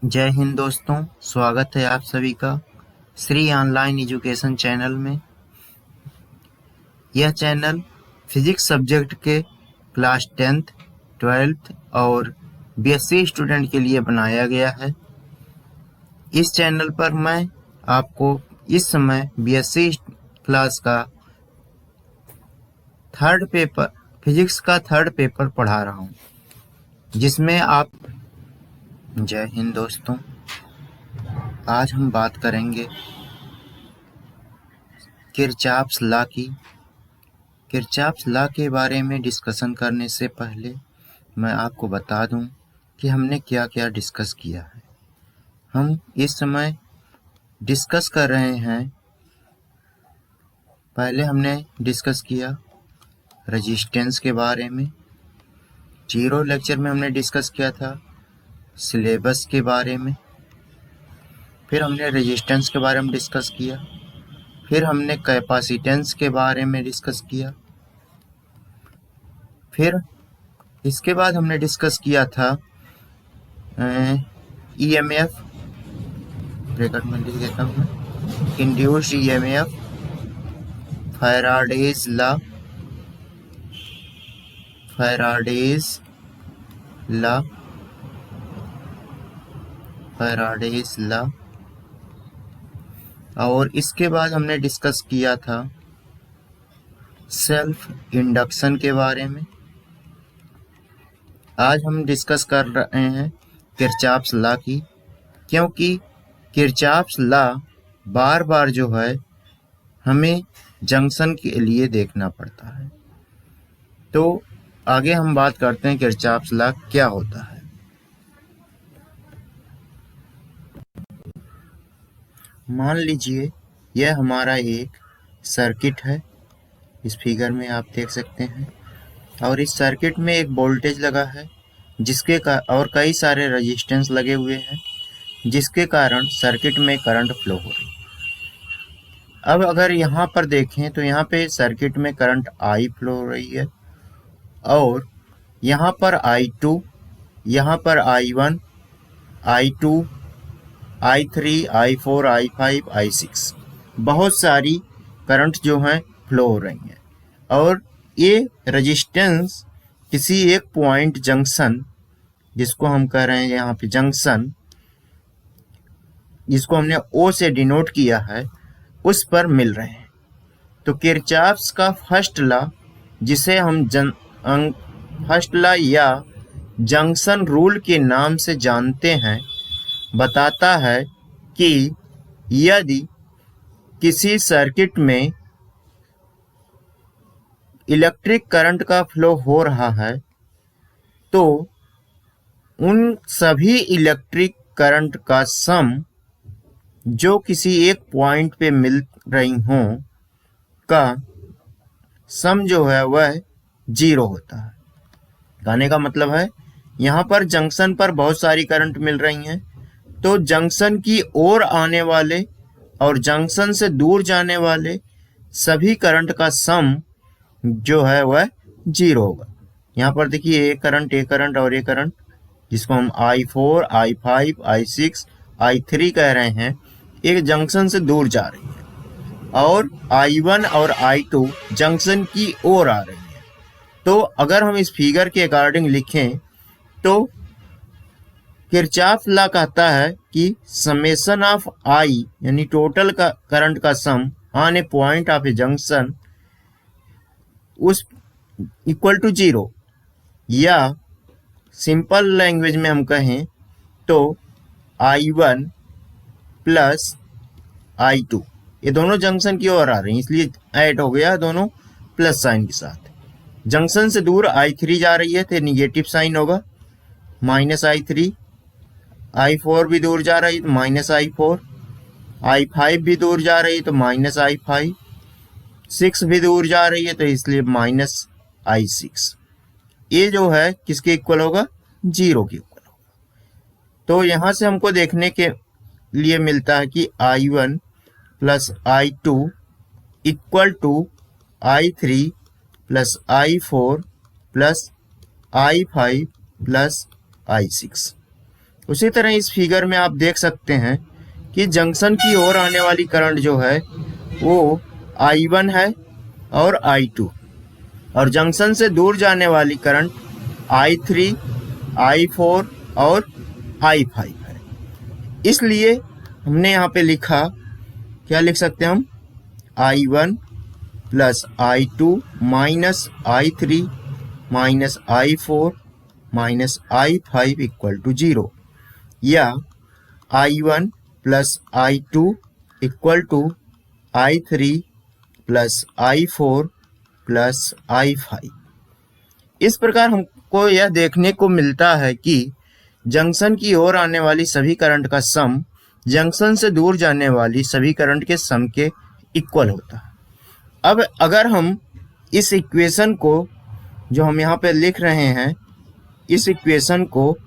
जय हिंद दोस्तों, स्वागत है आप सभी का श्री ऑनलाइन एजुकेशन चैनल में। यह चैनल फिजिक्स सब्जेक्ट के क्लास 10th, 12th और बीएससी स्टूडेंट के लिए बनाया गया है। इस चैनल पर मैं आपको इस समय बीएससी क्लास का फिजिक्स का थर्ड पेपर पढ़ा रहा हूँ, जिसमें आप जय हिंद दोस्तों, आज हम बात करेंगे किरचॉफ्स लॉ की। किरचॉफ्स लॉ के बारे में डिस्कशन करने से पहले मैं आपको बता दूं कि हमने क्या क्या डिस्कस किया है। हम इस समय डिस्कस कर रहे हैं, पहले हमने डिस्कस किया रेजिस्टेंस के बारे में। 0 लेक्चर में हमने डिस्कस किया था सिलेबस के बारे में। फिर हमने रेजिस्टेंस के बारे में डिस्कस किया। फिर हमने कैपेसिटेंस के बारे में डिस्कस किया। फिर इसके बाद हमने डिस्कस किया था ईएमएफ, ब्रैकेट में लिख देता हूँ, इंड्यूस्ड ईएमएफ, फैराडेज लॉ। और इसके बाद हमने डिस्कस किया था सेल्फ इंडक्शन के बारे में। आज हम डिस्कस कर रहे हैं किरचॉफ्स लॉ की, क्योंकि किरचॉफ्स लॉ बार बार जो है हमें जंक्शन के लिए देखना पड़ता है। तो आगे हम बात करते हैं किरचॉफ्स लॉ क्या होता है। मान लीजिए यह हमारा एक सर्किट है, इस फिगर में आप देख सकते हैं, और इस सर्किट में एक वोल्टेज लगा है और कई सारे रेजिस्टेंस लगे हुए हैं, जिसके कारण सर्किट में करंट फ्लो हो रही है। अब अगर यहाँ पर देखें तो यहाँ पे सर्किट में करंट I फ्लो हो रही है, और यहाँ पर I2, यहाँ पर I1, I2, I3, I4, I5, I6 बहुत सारी करंट जो हैं फ्लो हो रही हैं। और ये रेजिस्टेंस किसी एक पॉइंट जंक्शन, जिसको हम कह रहे हैं यहाँ पे जंक्शन, जिसको हमने O से डिनोट किया है, उस पर मिल रहे हैं। तो किरचॉफ्स का फर्स्ट लॉ, जिसे हम फर्स्ट लॉ या जंक्शन रूल के नाम से जानते हैं, बताता है कि यदि किसी सर्किट में इलेक्ट्रिक करंट का फ्लो हो रहा है तो उन सभी इलेक्ट्रिक करंट का सम जो किसी एक पॉइंट पे मिल रही हों का सम जो है वह 0 होता है। कहने का मतलब है यहाँ पर जंक्शन पर बहुत सारी करंट मिल रही हैं, तो जंक्शन की ओर आने वाले और जंक्शन से दूर जाने वाले सभी करंट का सम जो है वह 0 होगा। यहाँ पर देखिए एक करंट और एक करंट, जिसको हम I4, I5, I6, I3 कह रहे हैं, एक जंक्शन से दूर जा रही है, और I1 और I2 जंक्शन की ओर आ रही है। तो अगर हम इस फिगर के अकॉर्डिंग लिखें तो किरचॉफ्स लॉ कहता है कि समेशन ऑफ I यानी टोटल का करंट का sum on a point of a junction उस इक्वल टू 0, या सिंपल लैंग्वेज में हम कहें तो I1 प्लस I2, ये दोनों जंक्शन की ओर आ रही हैं, इसलिए ऐड हो गया दोनों प्लस साइन के साथ। जंक्शन से दूर I3 जा रही है तो निगेटिव साइन होगा, माइनस I3। I4 भी दूर जा रही है तो माइनस I4, I5 भी दूर जा रही है तो माइनस I5, 6 भी दूर जा रही है तो इसलिए माइनस I6। ये जो है किसके इक्वल होगा? 0 के इक्वल होगा। तो यहां से हमको देखने के लिए मिलता है कि I1 plus I2 equal to I3 plus I4 plus I5 plus I6। उसी तरह इस फिगर में आप देख सकते हैं कि जंक्शन की ओर आने वाली करंट जो है वो I1 है और I2, और जंक्शन से दूर जाने वाली करंट I3, I4 और I5 है। इसलिए हमने यहाँ पे लिखा, क्या लिख सकते हैं हम, I1 plus I2 minus I3 minus I4 minus I5 equal to 0, या I1 plus I2 equal to I3 plus I4 plus I5। इस प्रकार हमको यह देखने को मिलता है कि जंक्शन की ओर आने वाली सभी करंट का सम जंक्शन से दूर जाने वाली सभी करंट के सम के इक्वल होता है। अब अगर हम इस इक्वेशन को, जो हम यहाँ पे लिख रहे हैं, इस इक्वेशन को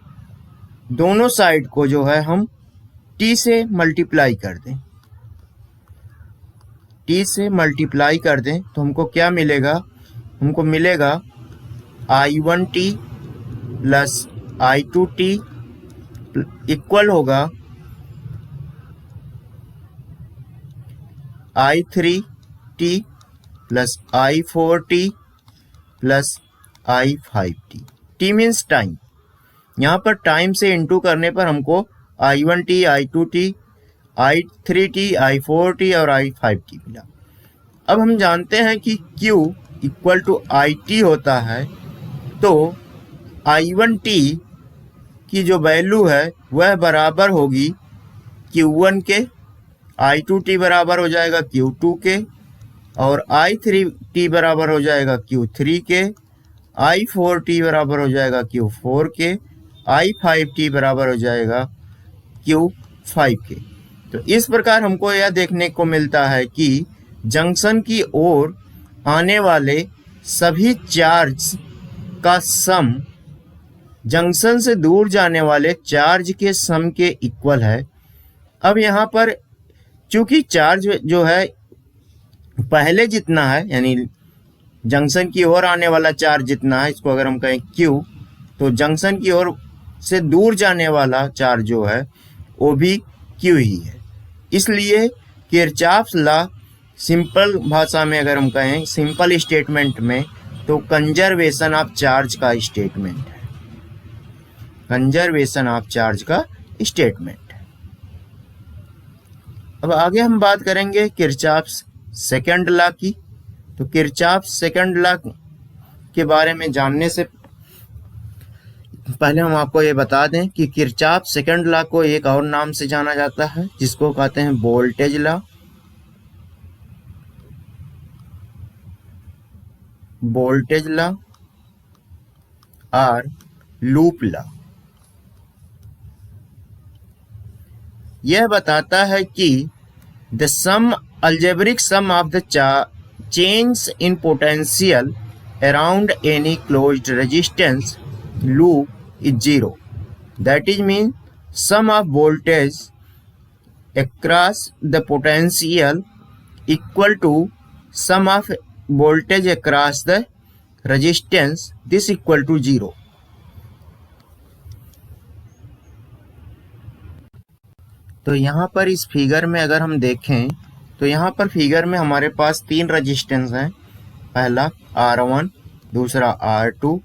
दोनों साइड को जो है हम t से मल्टीप्लाई कर दें, t से मल्टीप्लाई कर दें तो हमको क्या मिलेगा, हमको मिलेगा I1t प्लस I2t इक्वल होगा I3t plus I4t plus I5t। t means time, यहाँ पर टाइम से इंटू करने पर हमको I1t, I2t, I3t, I4t और I5t मिला। अब हम जानते हैं कि Q इक्वल टू IT होता है, तो I1t की जो वैल्यू है वह बराबर होगी Q1 के, I2t बराबर हो जाएगा Q2 के, और I3t बराबर हो जाएगा Q3 के, I4t बराबर हो जाएगा Q4 के, I5t बराबर हो जाएगा Q5 के। तो इस प्रकार हमको यह देखने को मिलता है कि जंक्शन की ओर आने वाले सभी चार्ज का सम जंक्शन से दूर जाने वाले चार्ज के सम के इक्वल है। अब यहाँ पर चूंकि चार्ज जो है पहले जितना है, यानी जंक्शन की ओर आने वाला चार्ज जितना है, इसको अगर हम कहें Q, तो जंक्शन की ओर से दूर जाने वाला चार्ज जो है वो भी Q ही है। इसलिए किरचॉफ्स लॉ सिंपल भाषा में अगर हम कहें, सिंपल स्टेटमेंट में, तो कंजर्वेशन ऑफ चार्ज का स्टेटमेंट है, कंजर्वेशन ऑफ चार्ज का स्टेटमेंट है। अब आगे हम बात करेंगे किरचॉफ्स सेकंड लॉ की। तो किरचॉफ्स सेकंड लॉ के बारे में जानने से पहले हम आपको ये बता दें कि किरचॉफ्स सेकंड लॉ को एक और नाम से जाना जाता है, जिसको कहते हैं वोल्टेज लॉ, वोल्टेज लॉ और लूप लॉ। यह बताता है कि the sum algebraic sum of the change in potential around any closed resistance loop is 0. That is mean sum of voltage across the potential equal to sum of voltage across the resistance, this equal to 0. तो यहाँ पर इस figure में अगर हम देखें तो यहाँ पर फिगर में हमारे पास तीन रजिस्टेंस हैं, पहला R1, दूसरा R2,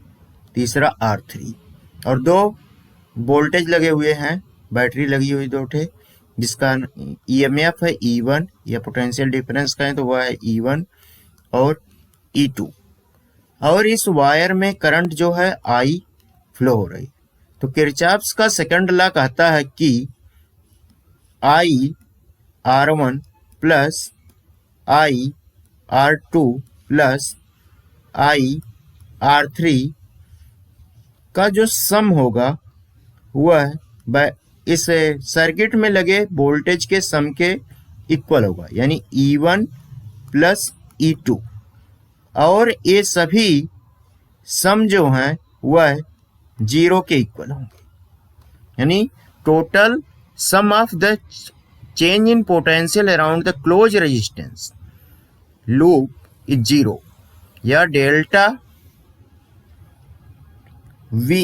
तीसरा R3, और दो वोल्टेज लगे हुए हैं, बैटरी लगी हुई दो ठे, जिसका EMF है E1, या पोटेंशियल डिफरेंस कहें तो वह है E1 और E2, और इस वायर में करंट जो है I फ्लो हो रही। तो किरचॉफ्स का सेकंड लॉ कहता है कि I R1 plus I R2 plus I R3 का जो सम होगा वह इस सर्किट में लगे वोल्टेज के सम के इक्वल होगा, यानी E1 प्लस E2, और ये सभी सम जो हैं वह 0 के इक्वल होंगे, यानी total sum of the change in potential around the closed resistance loop is 0, या delta V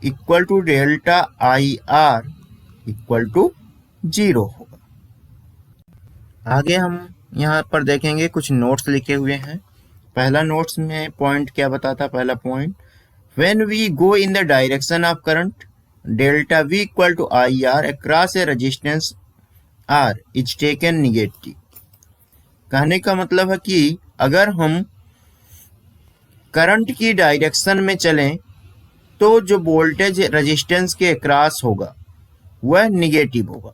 equal to delta I R equal to 0 होगा। आगे हम यहाँ पर देखेंगे कुछ नोट्स लिखे हुए हैं। पहला नोट्स में पॉइंट क्या बताता, पहला point, when we go in the direction of current delta V equal to I R across a resistance R is taken negative. कहने का मतलब है कि अगर हम करंट की डायरेक्शन में चलें तो जो वोल्टेज रेजिस्टेंस के अक्रॉस होगा वह निगेटिव होगा।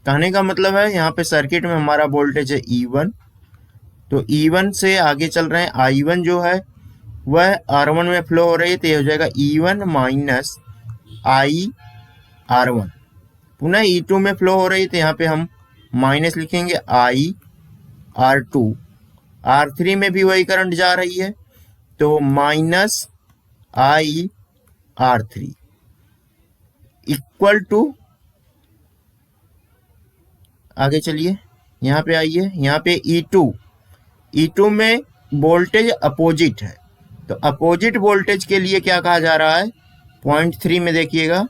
कहने का मतलब है यहाँ पे सर्किट में हमारा वोल्टेज है E1, तो E1 से आगे चल रहे हैं, I1 जो है वह R1 में फ्लो हो रही है, तो ये हो जाएगा E1 माइनस I R1। पुनः E2 में फ्लो हो रही है, तो यहाँ पे हम माइनस लिखेंगे I R2। R3 में भी वही करंट जा रही है, तो minus I R3 equal to, आगे चलिए यहाँ पे आइए, यहाँ पे E2 में वोल्टेज अपोजिट है, तो अपोजिट वोल्टेज के लिए क्या कहा जा रहा है, पॉइंट 3 में देखिएगा,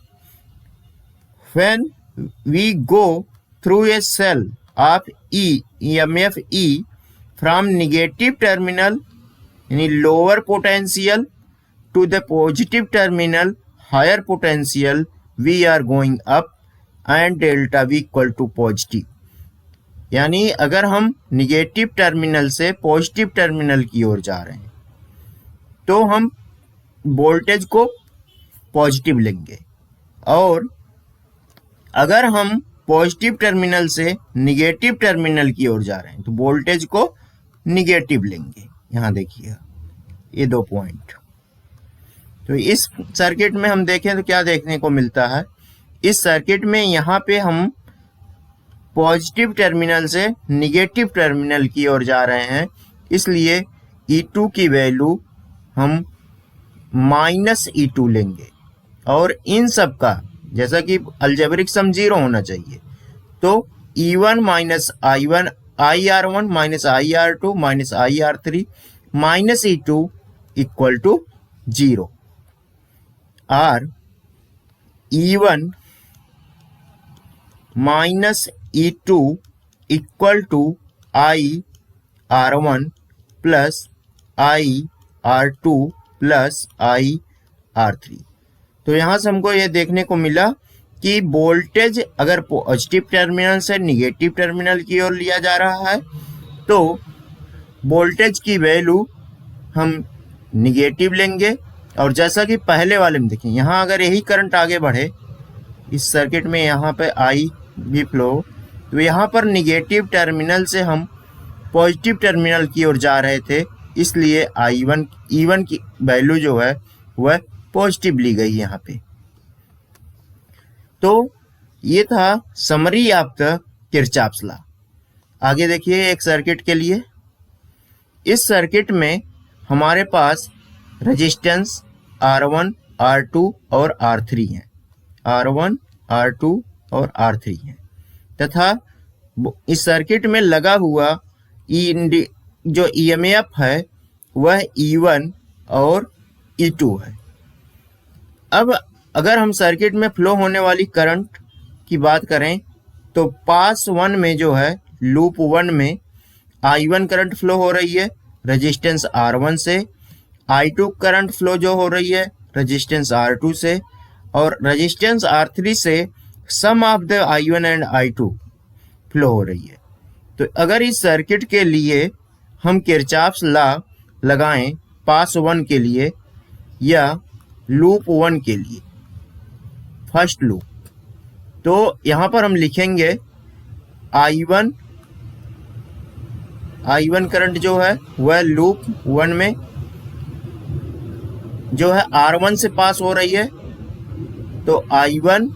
when we go through a cell of EMF E from negative terminal यानी lower potential to the positive terminal higher potential we are going up and delta V equal to positive. यानी अगर हम negative terminal से positive terminal की ओर जा रहे हैं तो हम वोल्टेज को पॉजिटिव लेंगे, और अगर हम पॉजिटिव टर्मिनल से निगेटिव टर्मिनल की ओर जा रहे हैं तो वोल्टेज को निगेटिव लेंगे। यहाँ देखिए ये 2 पॉइंट। तो इस सर्किट में हम देखें तो क्या देखने को मिलता है, इस सर्किट में यहाँ पे हम पॉजिटिव टर्मिनल से निगेटिव टर्मिनल की ओर जा रहे हैं, इसलिए E2 की वैल्यू हम माइनस E2 लेंगे, और इन सब का जैसा कि अलजेब्रिक सम 0 होना चाहिए, तो E1 minus I1 IR1 minus IR2 minus IR3 minus E2 equal to 0, और E1 minus E2 equal to IR1 plus IR2 plus IR3। तो यहाँ से हमको ये देखने को मिला कि वोल्टेज अगर पॉजिटिव टर्मिनल से निगेटिव टर्मिनल की ओर लिया जा रहा है तो वोल्टेज की वैल्यू हम निगेटिव लेंगे, और जैसा कि पहले वाले में देखें, यहाँ अगर यही करंट आगे बढ़े इस सर्किट में, यहाँ पे I भी फ्लो, तो यहाँ पर निगेटिव टर्मिनल से हम पॉजिटिव टर्मिनल की ओर जा रहे थे, इसलिए E1 की वैल्यू जो है वह पॉजिटिव ली गई यहाँ पे। तो ये था summary of the Kirchhoff's law. आगे देखिए एक सर्किट के लिए, इस सर्किट में हमारे पास रेजिस्टेंस R1, R2 और R3 हैं, R1, R2 और R3 हैं, तथा इस सर्किट में लगा हुआ जो EMF है वह E1 और E2 है। अब अगर हम सर्किट में फ्लो होने वाली करंट की बात करें तो पास 1 में जो है लूप 1 में I1 करंट फ्लो हो रही है रेजिस्टेंस R1 से, I2 करंट फ्लो जो हो रही है रेजिस्टेंस R2 से, और रेजिस्टेंस R3 से sum of the I1 and I2 flow हो रही है। तो अगर इस सर्किट के लिए हम किरचॉफ्स लॉ लगाएं पास 1 के लिए या लूप 1 के लिए, फर्स्ट लूप, तो यहाँ पर हम लिखेंगे I1 करंट जो है वह लूप 1 में जो है R1 से पास हो रही है, तो I1।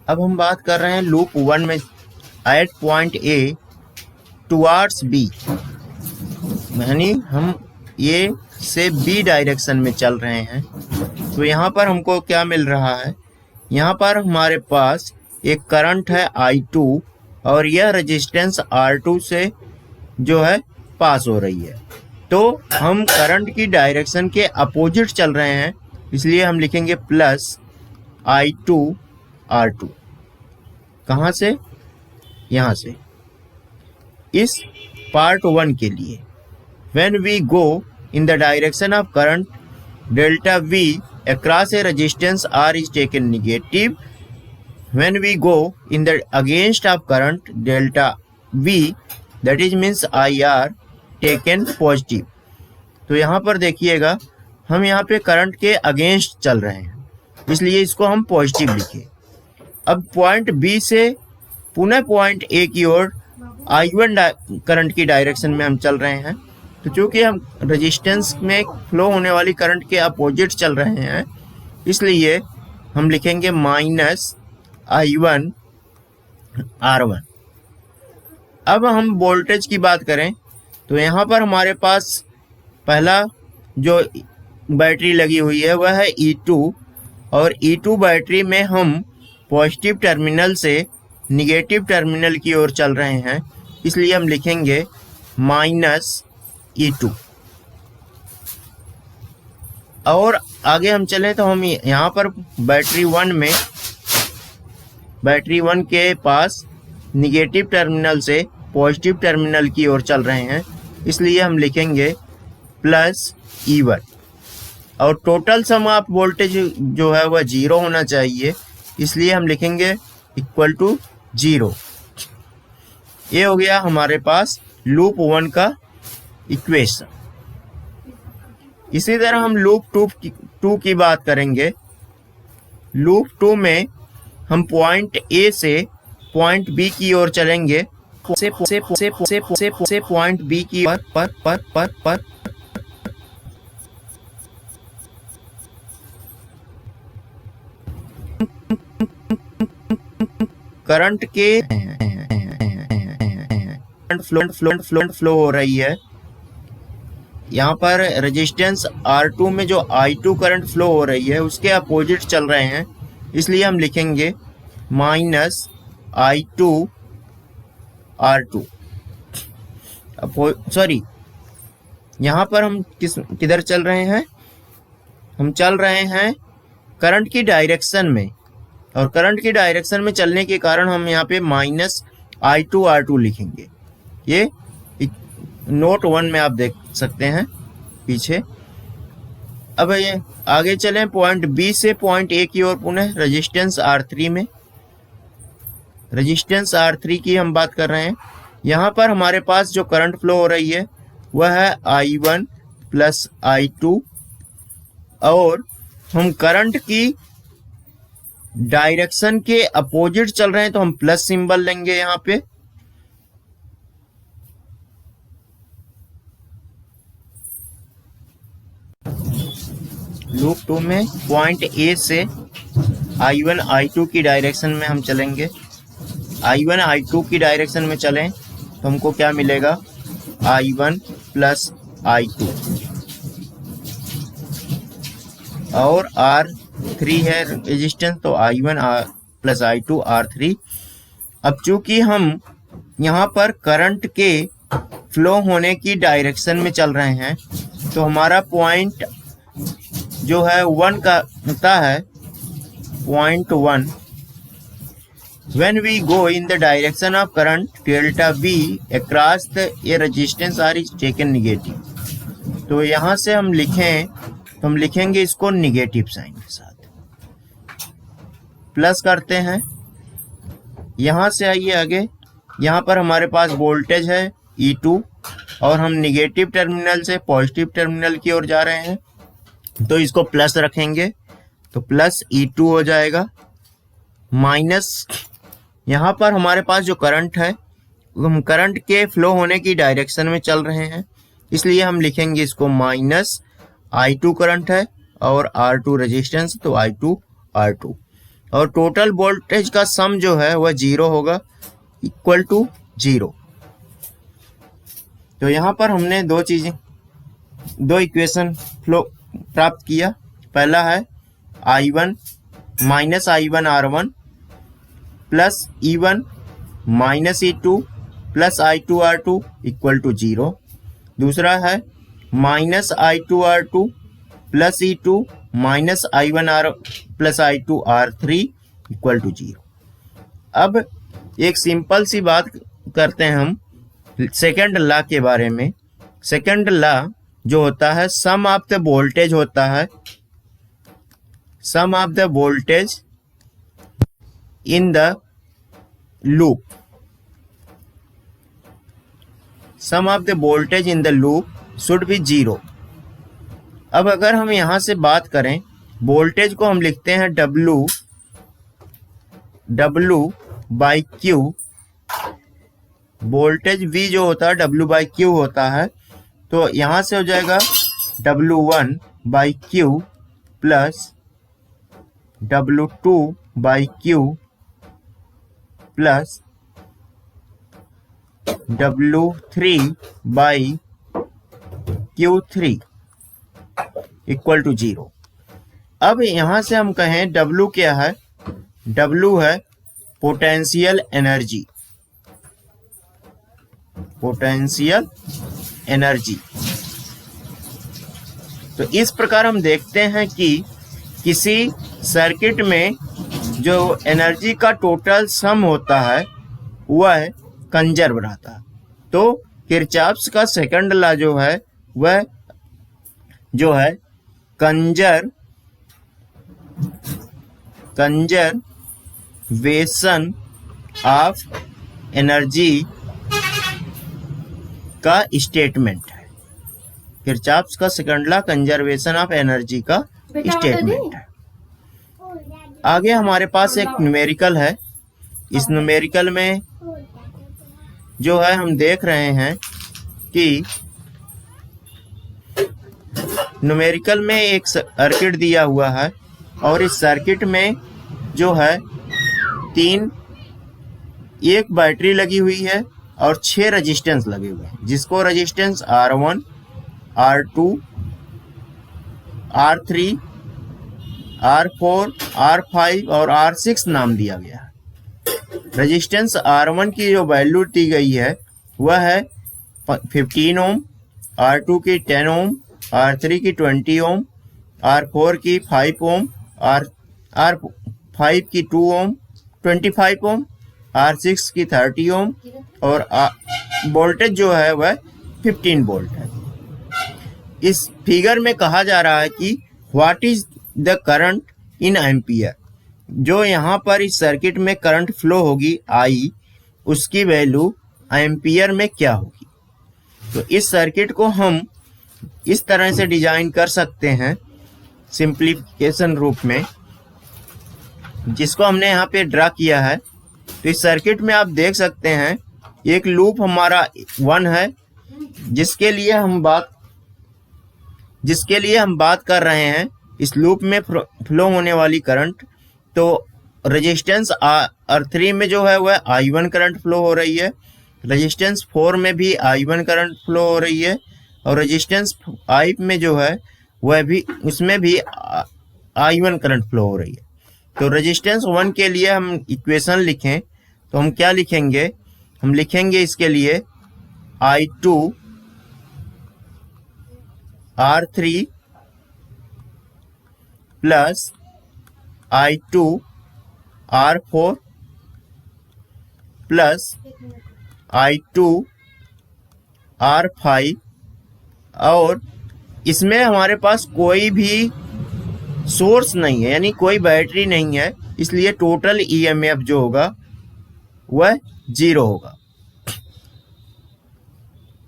अब हम बात कर रहे हैं लूप 1 में at point A towards B, यानी हम A से B डायरेक्शन में चल रहे हैं। तो यहाँ पर हमको क्या मिल रहा है, यहाँ पर हमारे पास एक करंट है I2 और यह रेजिस्टेंस R2 से जो है पास हो रही है। तो हम करंट की डायरेक्शन के अपोजिट चल रहे हैं, इसलिए हम लिखेंगे प्लस I2R2। कहाँ से? यहाँ से। इस पार्ट 1 के लिए when we go in the direction of current delta V across a resistance R is taken negative. When we go in the against of current delta V, that is means IR, taken positive। तो यहाँ पर देखिएगा, हम यहाँ पे current के against चल रहे हैं, इसलिए इसको हम पॉजिटिव लिखे। अब पॉइंट बी से पुनः पॉइंट ए की ओर I1 करंट की डायरेक्शन में हम चल रहे हैं, तो चूंकि हम रेजिस्टेंस में फ्लो होने वाली करंट के अपोजिट चल रहे हैं, इसलिए हम लिखेंगे माइनस I1 R1। अब हम वोल्टेज की बात करें तो यहाँ पर हमारे पास पहला जो बैटरी लगी हुई है वह है E2, और E2 बैटरी में हम पॉजिटिव टर्मिनल से निगेटिव टर्मिनल की ओर चल रहे हैं, इसलिए हम लिखेंगे माइनस E2। और आगे हम चलें तो हम यहाँ पर बैटरी 1 के पास निगेटिव टर्मिनल से पॉजिटिव टर्मिनल की ओर चल रहे हैं, इसलिए हम लिखेंगे प्लस E1। और टोटल सम ऑफ वोल्टेज जो है वह 0 होना चाहिए, इसलिए हम लिखेंगे इक्वल टू 0। ये हो गया हमारे पास लूप 1 का इक्वेशन। इसी तरह हम लूप 2 की बात करेंगे। लूप 2 में हम पॉइंट ए से पॉइंट बी की ओर चलेंगे, से पॉइंट बी की पर करंट के फ्लो हो रही है। यहाँ पर रेजिस्टेंस R2 में जो I2 करंट फ्लो हो रही है उसके अपोजिट चल रहे हैं, इसलिए हम लिखेंगे माइनस I2 R2। सॉरी, यहाँ पर हम किधर चल रहे हैं? हम चल रहे हैं करंट की डायरेक्शन में, और करंट की डायरेक्शन में चलने के कारण हम यहाँ पे माइनस I2 R2 लिखेंगे। ये नोट 1 में आप देख सकते हैं पीछे। अब ये आगे चलें पॉइंट बी से पॉइंट ए की ओर पुनः रेजिस्टेंस R3 में। रेजिस्टेंस R3 की हम बात कर रहे हैं। यहाँ पर हमारे पास जो करंट फ्लो हो रही है वह है I1 प्लस I2, और हम करंट की डायरेक्शन के अपोजिट चल रहे हैं तो हम प्लस सिंबल लेंगे यहाँ पे। लूप 2 में पॉइंट ए से I1 I2 की डायरेक्शन में हम चलेंगे। I1 I2 की डायरेक्शन में चलें तो हमको क्या मिलेगा? I1 प्लस I2, और R3 है रेजिस्टेंस, तो I1 प्लस I2 R3। अब चूंकि हम यहाँ पर करंट के फ्लो होने की डायरेक्शन में चल रहे हैं, तो हमारा पॉइंट जो है 1 का होता है point 1। When we go in the direction of current delta V across the resistance R is taken negative। तो यहाँ से हम हम लिखेंगे इसको निगेटिव साइन के साथ, प्लस करते हैं। यहाँ से आइए आगे, यहाँ पर हमारे पास वोल्टेज है E2, और हम निगेटिव टर्मिनल से पॉजिटिव टर्मिनल की ओर जा रहे हैं, तो इसको प्लस रखेंगे, तो प्लस E2 हो जाएगा। माइनस यहाँ पर हमारे पास जो करंट है हम करंट के फ्लो होने की डायरेक्शन में चल रहे हैं, इसलिए हम लिखेंगे इसको माइनस I2 करंट है और R2 रेजिस्टेंस, तो I2 R2, और टोटल वोल्टेज का सम जो है वह 0 होगा, इक्वल टू 0। तो यहाँ पर हमने दो इक्वेशन फ्लो प्राप्त किया। पहला है I1 minus I1 R1 plus E1 minus E2 plus I2 R2 equal to 0। दूसरा है minus I2 R2 plus E2 minus I1R plus I2R3 equal to 0। अब एक सिंपल सी बात करते हैं हम सेकंड लॉ के बारे में। सेकंड लॉ जो होता है, सम ऑफ द वोल्टेज होता है, sum of the voltage in the loop, sum of the voltage in the loop should be 0। अब अगर हम यहां से बात करें, वोल्टेज को हम लिखते हैं W by Q, voltage V जो होता है W बाई Q होता है, तो यहां से हो जाएगा W1 by Q plus W2 by Q plus W3 by Q3 equal to 0। अब यहां से हम कहें W क्या है, W है पोटेंशियल एनर्जी, पोटेंशियल एनर्जी। तो इस प्रकार हम देखते हैं कि किसी सर्किट में जो एनर्जी का टोटल सम होता है वह कंजर्व रहता है। तो किरचॉफ्स का सेकंड लॉ जो है वह जो है कंजर्वेशन ऑफ एनर्जी का स्टेटमेंट है। किरचॉफ्स का second law conservation of energy का स्टेटमेंट है। आगे हमारे पास एक न्यूमेरिकल है। इस न्यूमेरिकल में जो है हम देख रहे हैं कि न्यूमेरिकल में एक सर्किट दिया हुआ है और इस सर्किट में जो है एक बैटरी लगी हुई है और 6 रेजिस्टेंस लगे हुए हैं, जिसको resistance R1, R2, R3, R4, R5 और R6 नाम दिया गया है। रेजिस्टेंस R1 की जो वैल्यू दी गई है वह है 15 ओम, R2 की 10 ओम, R3 की 20 ओम, R4 की 5 ओम, R5 की 2 ओम 25 ओम, R6 की 30 ओम और वोल्टेज जो है वह 15 वोल्ट है। इस फिगर में कहा जा रहा है कि what is the current in ampere, जो यहाँ पर इस सर्किट में करंट फ्लो होगी I, उसकी वैल्यू एम्पियर में क्या होगी। तो इस सर्किट को हम इस तरह से डिजाइन कर सकते हैं सिंप्लीफिकेशन रूप में, जिसको हमने यहाँ पे ड्रा किया है। तो इस सर्किट में आप देख सकते हैं एक लूप हमारा 1 है, जिसके लिए हम बात कर रहे हैं इस लूप में फ्लो होने वाली करंट। तो रेजिस्टेंस R3 में जो है वह I1 करंट फ्लो हो रही है, रेजिस्टेंस 4 में भी I1 करंट फ्लो हो रही है और रेजिस्टेंस 5 में जो है वह भी उसमें भी I1 करंट फ्लो हो रही है। तो रेजिस्टेंस 1 के लिए हम इक्वेशन लिखें तो हम क्या लिखेंगे, हम लिखेंगे इसके लिए I2 R3 plus I2 R4 plus I2 R5, और इसमें हमारे पास कोई भी सोर्स नहीं है, यानी कोई बैटरी नहीं है, इसलिए टोटल ईएमएफ जो होगा वह 0 होगा।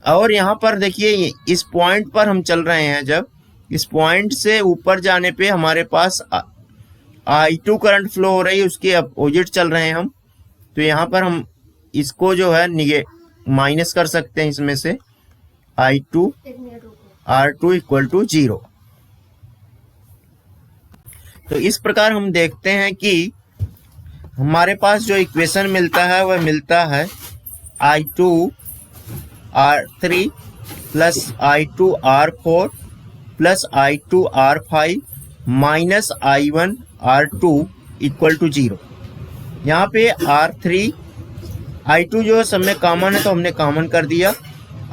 और यहाँ पर देखिए इस पॉइंट पर हम चल रहे हैं, जब इस पॉइंट से ऊपर जाने पे हमारे पास I2 करंट फ्लो हो रही है, उसके अपोजिट चल रहे हैं हम। तो यहाँ पर हम इसको जो है माइनस कर सकते हैं इसमें से, I2 R2 इक्वल टू 0। तो इस प्रकार हम देखते हैं कि हमारे पास जो इक्वेशन मिलता है वह मिलता है I2 R3 plus I2 R4 plus I2 R5 minus I1 R2 equal to 0। यहाँ पे R3 I2 जो सब में कॉमन है तो हमने कॉमन कर दिया,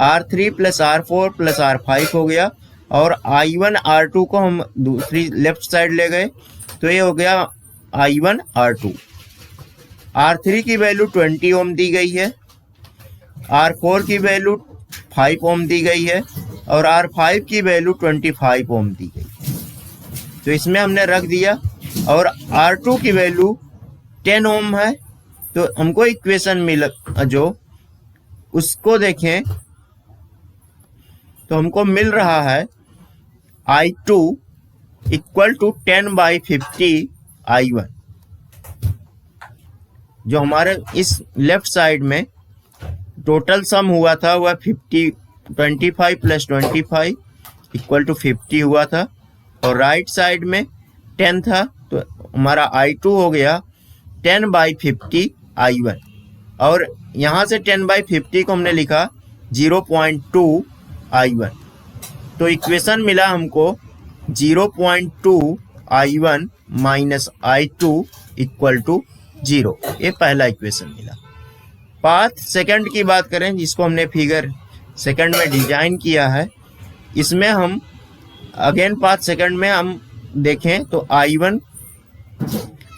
R3 plus R4 plus R5 हो गया और I1 R2 को हम दूसरी लेफ्ट साइड ले गए, तो ये हो गया I1 R2। R3 की वैल्यू 20 ओम दी गई है, R4 की वैल्यू 5 ओम दी गई है और R5 की वैल्यू 25 ओम दी गई है। तो इसमें हमने रख दिया और R2 की वैल्यू 10 ओम है, तो हमको इक्वेशन मिल जो उसको देखें तो हमको मिल रहा है I2 इक्वल टू 10/50 I1। जो हमारे इस लेफ्ट साइड में टोटल सम हुआ था वह 25 प्लस 25 इक्वल टू 50 हुआ था और राइट साइड में 10 था, तो हमारा I2 हो गया 10/50 I1। और यहाँ से 10/50 को हमने लिखा 0.2 I1। तो इक्वेशन मिला हमको 0.2 I1 minus I2 equal to 0। ये पहला इक्वेशन मिला। पाथ सेकंड की बात करें, जिसको हमने फिगर सेकंड में डिजाइन किया है, इसमें हम अगेन पाथ सेकंड में हम देखें तो I1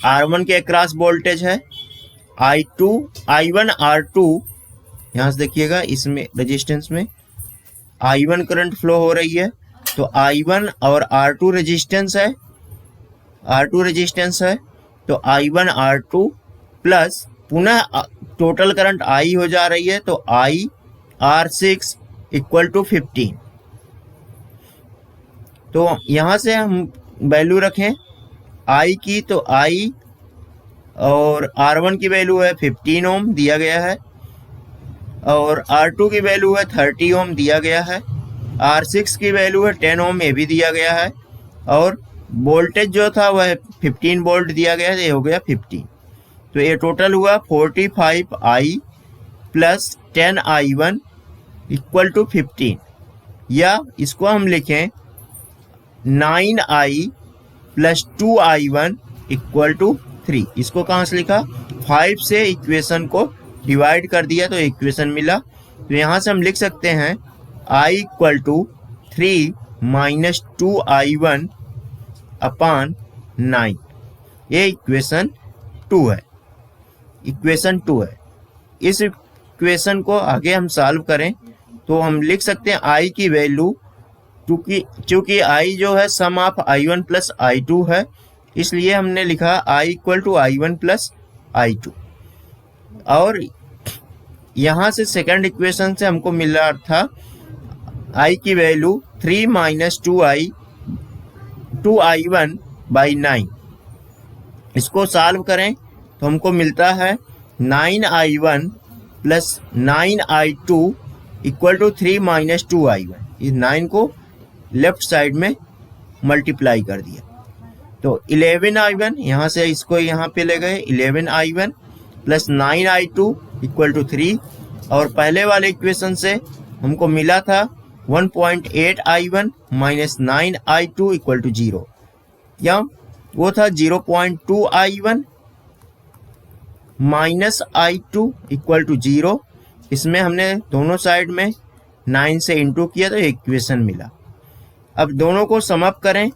R1 के अक्रॉस वोल्टेज है, I1 R2 यहाँ से देखिएगा इसमें रेजिस्टेंस में I1 करंट फ्लो हो रही है, तो I1 और R2 रेजिस्टेंस है, तो I1 R2 प्लस पुनः टोटल करंट I हो जा रही है, तो I R6 इक्वल टू 15। तो यहाँ से हम वैल्यू रखें I की, तो I और R1 की वैल्यू है 15 ओम दिया गया है और R2 की वैल्यू है 30 ओम दिया गया है, R6 की वैल्यू है 10 ओम, ये भी दिया गया है और वोल्टेज जो था वह 15 वोल्ट दिया गया है, ये हो गया 15। तो ये टोटल हुआ 45 I plus 10 I1 equal to 15, या इसको हम लिखें 9 I plus 2 I1 equal to 3। इसको कहाँ से लिखा, 5 से इक्वेशन को डिवाइड कर दिया तो इक्वेशन मिला। तो यहाँ से हम लिख सकते हैं I equal to 3 minus 2 I1 upon 9। ये इक्वेशन 2 है। इस इक्वेशन को आगे हम सॉल्व करें तो हम लिख सकते हैं I की वैल्यू, चूंकि I जो है sum of I1 plus I2 है, इसलिए हमने लिखा I equal to I1 plus I2। और यहाँ से सेकंड इक्वेशन से हमको मिल रहा था I की वैल्यू 3 माइनस 2I1 बाई 9। इसको सॉल्व करें तो हमको मिलता है 9I1 plus 9I2 equal to 3 minus 2I1। इस 9 को लेफ्ट साइड में मल्टीप्लाई कर दिया, तो 11I1, यहाँ से इसको यहाँ पे ले गए 11I1 plus 9I2 equal to 3। और पहले वाले इक्वेशन से हमको मिला था 1.8I1 minus 9I2 equal to 0, या वो था 0.2I1 minus I2 equal to 0। इसमें हमने दोनों साइड में 9 से इंटू किया तो इक्वेशन मिला। अब दोनों को सम अप करें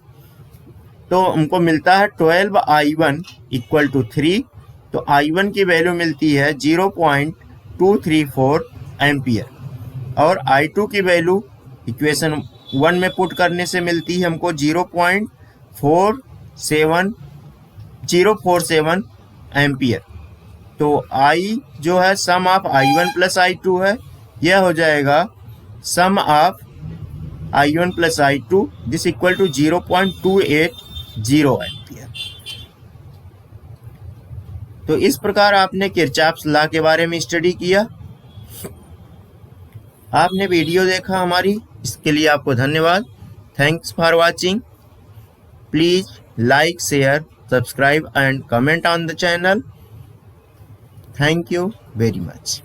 तो हमको मिलता है 12I1 इक्वल टू 3। तो I1 की वैल्यू मिलती है 0.234 एम्पियर और I2 की वैल्यू इक्वेशन 1 में पुट करने से मिलती है हमको 0.047 एम्पियर। तो I जो है sum of I1 plus I2 है, यह हो जाएगा sum of I1 plus I2 this equal to 0.280 ampere. तो इस प्रकार आपने किरचॉफ्स लॉ के बारे में स्टडी किया। आपने वीडियो देखा हमारी, इसके लिए आपको धन्यवाद। Thanks for watching. Please like, share, subscribe and comment on the channel. Thank you very much.